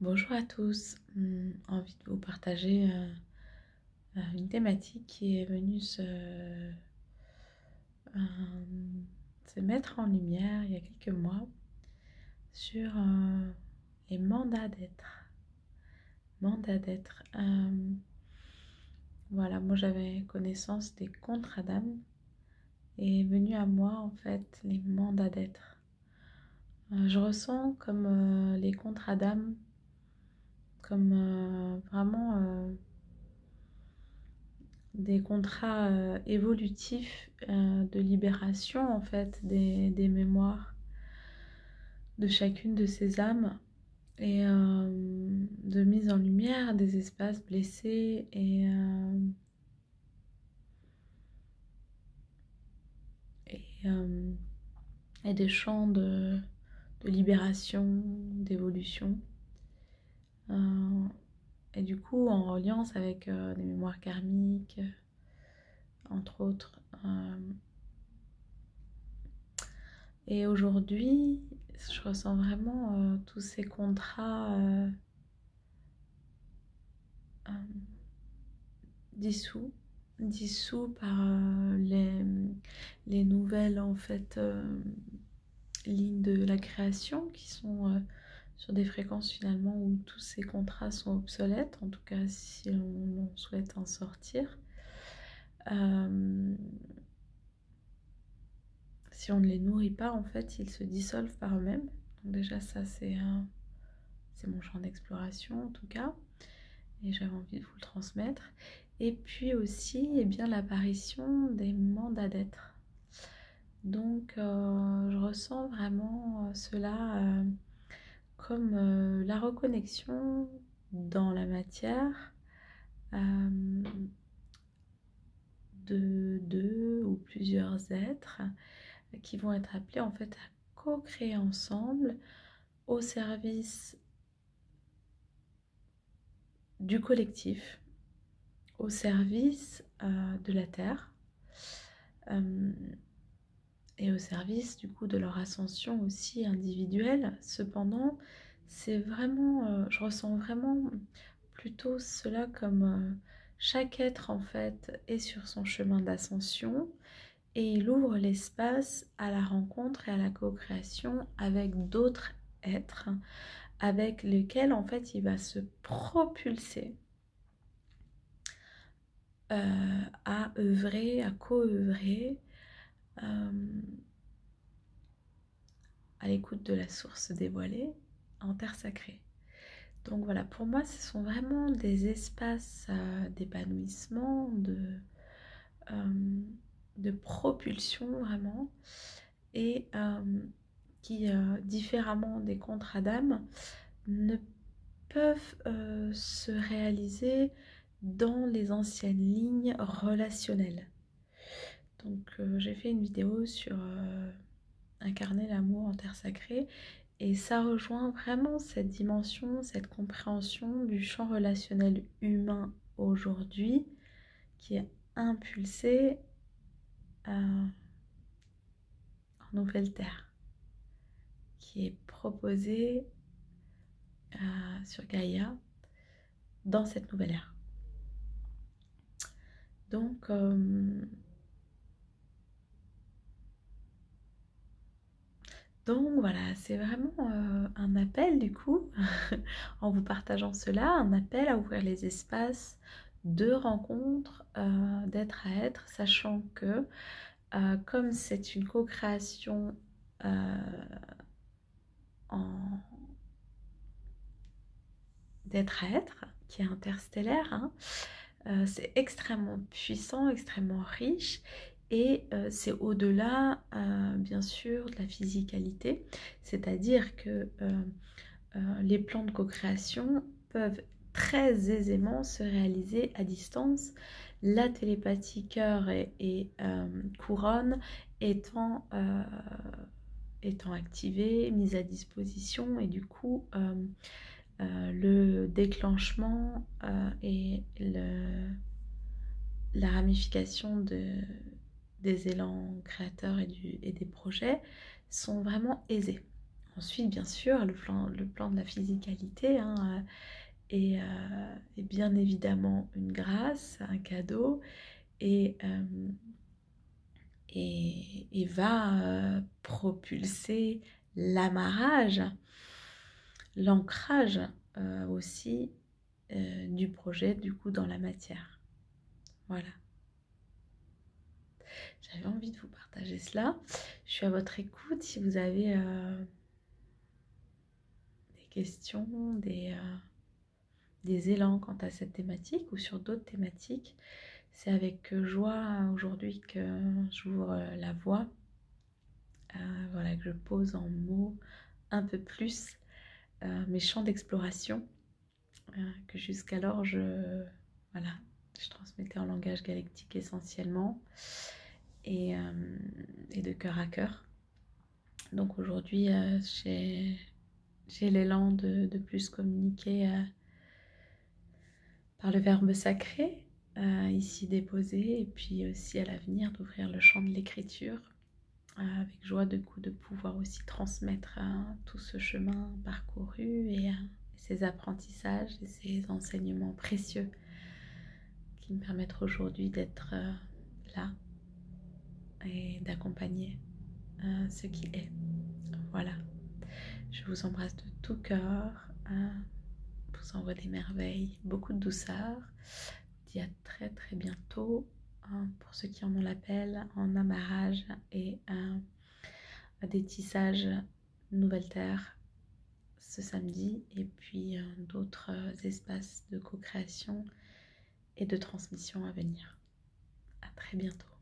Bonjour à tous. Envie de vous partager une thématique qui est venue euh, se mettre en lumière il y a quelques mois sur les mandats d'être. Mandats d'être. Voilà, moi j'avais connaissance des contrats d'âme et est venu à moi en fait les mandats d'être. Je ressens comme les contrats d'âme, comme vraiment des contrats évolutifs de libération en fait des mémoires de chacune de ces âmes et de mise en lumière des espaces blessés et, euh, et des champs de libération, d'évolution. Et du coup en reliance avec des mémoires karmiques, entre autres. Et aujourd'hui, je ressens vraiment tous ces contrats euh, dissous, dissous par les nouvelles en fait lignes de la création qui sont sur des fréquences finalement où tous ces contrats sont obsolètes, en tout cas si on souhaite en sortir. Si on ne les nourrit pas, en fait, ils se dissolvent par eux-mêmes. Donc déjà, ça, c'est mon champ d'exploration, en tout cas. Et j'avais envie de vous le transmettre. Et puis aussi, eh bien, l'apparition des mandats d'être. Donc, je ressens vraiment cela comme la reconnexion dans la matière de deux ou plusieurs êtres qui vont être appelés en fait à co-créer ensemble au service du collectif, au service de la Terre et au service du coup de leur ascension aussi individuelle. Cependant, c'est vraiment, je ressens vraiment plutôt cela comme chaque être en fait est sur son chemin d'ascension et il ouvre l'espace à la rencontre et à la co-création avec d'autres êtres avec lesquels en fait il va se propulser à œuvrer, à co-œuvrer à l'écoute de la source dévoilée en terre sacrée. Donc voilà, pour moi, ce sont vraiment des espaces d'épanouissement, de propulsion vraiment, et qui, différemment des contrats d'âme, ne peuvent se réaliser dans les anciennes lignes relationnelles. Donc j'ai fait une vidéo sur incarner l'amour en terre sacrée et ça rejoint vraiment cette dimension, cette compréhension du champ relationnel humain aujourd'hui qui est impulsé en nouvelle terre, qui est proposé sur Gaïa dans cette nouvelle ère. Donc voilà, c'est vraiment un appel du coup, en vous partageant cela, un appel à ouvrir les espaces de rencontres, d'être à être, sachant que comme c'est une co-création d'être à être, qui est interstellaire, hein, c'est extrêmement puissant, extrêmement riche et c'est au-delà bien sûr de la physicalité, c'est-à-dire que les plans de co-création peuvent très aisément se réaliser à distance, la télépathie cœur et couronne étant activée, mise à disposition et du coup le déclenchement et la ramification des élans créateurs et des projets sont vraiment aisés. Ensuite, bien sûr, le plan de la physicalité, hein, est, est bien évidemment une grâce, un cadeau, et, et va propulser l'amarrage, l'ancrage aussi du projet du coup dans la matière. Voilà. J'avais envie de vous partager cela. Je suis à votre écoute si vous avez des questions, des élans quant à cette thématique ou sur d'autres thématiques. C'est avec joie aujourd'hui que j'ouvre la voie, voilà, que je pose en mots un peu plus mes champs d'exploration que jusqu'alors voilà, je transmettais en langage galactique essentiellement et de cœur à cœur. Donc aujourd'hui, j'ai l'élan de plus communiquer par le verbe sacré, ici déposé, et puis aussi à l'avenir d'ouvrir le champ de l'écriture, avec joie de pouvoir aussi transmettre tout ce chemin parcouru et ces apprentissages et ces enseignements précieux qui me permettent aujourd'hui d'être là et d'accompagner ce qui est. Voilà, je vous embrasse de tout cœur, vous envoie des merveilles, beaucoup de douceur. Je vous dis à très très bientôt pour ceux qui en ont l'appel, en amarrage et des tissages Nouvelle Terre ce samedi, et puis d'autres espaces de co-création et de transmission à venir. À très bientôt.